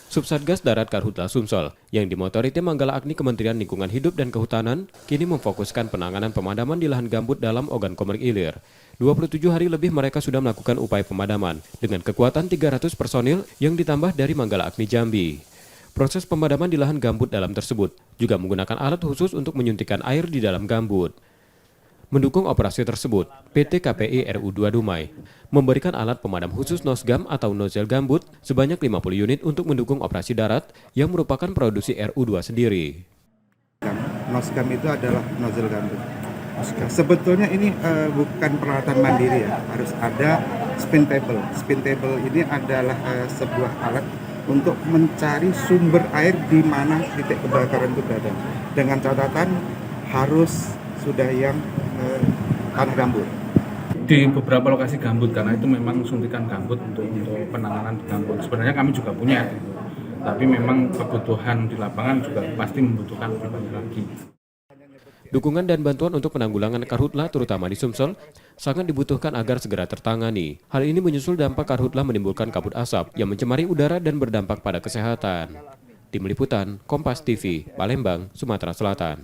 Subsatgas Darat Karhutla Sumsel yang dimotori Tim Manggala Agni Kementerian Lingkungan Hidup dan Kehutanan kini memfokuskan penanganan pemadaman di lahan gambut dalam Ogan Komering Ilir. 27 hari lebih mereka sudah melakukan upaya pemadaman dengan kekuatan 300 personil yang ditambah dari Manggala Agni Jambi. Proses pemadaman di lahan gambut dalam tersebut juga menggunakan alat khusus untuk menyuntikkan air di dalam gambut. Mendukung operasi tersebut, PT KPI RU2 Dumai memberikan alat pemadam khusus nosgam atau nozzle gambut sebanyak 50 unit untuk mendukung operasi darat yang merupakan produksi RU2 sendiri. Nosgam itu adalah nozzle gambut. Sebetulnya ini bukan peralatan mandiri ya, harus ada spin table. Spin table ini adalah sebuah alat untuk mencari sumber air di mana titik kebakaran itu berada. Dengan catatan harus sudah yang tanah gambut. Di beberapa lokasi gambut, karena itu memang suntikan gambut untuk penanganan gambut. Sebenarnya kami juga punya, tapi memang kebutuhan di lapangan juga pasti membutuhkan lebih banyak lagi. Dukungan dan bantuan untuk penanggulangan karhutla terutama di Sumsel sangat dibutuhkan agar segera tertangani. Hal ini menyusul dampak karhutla menimbulkan kabut asap yang mencemari udara dan berdampak pada kesehatan. Tim Liputan, Kompas TV, Palembang, Sumatera Selatan.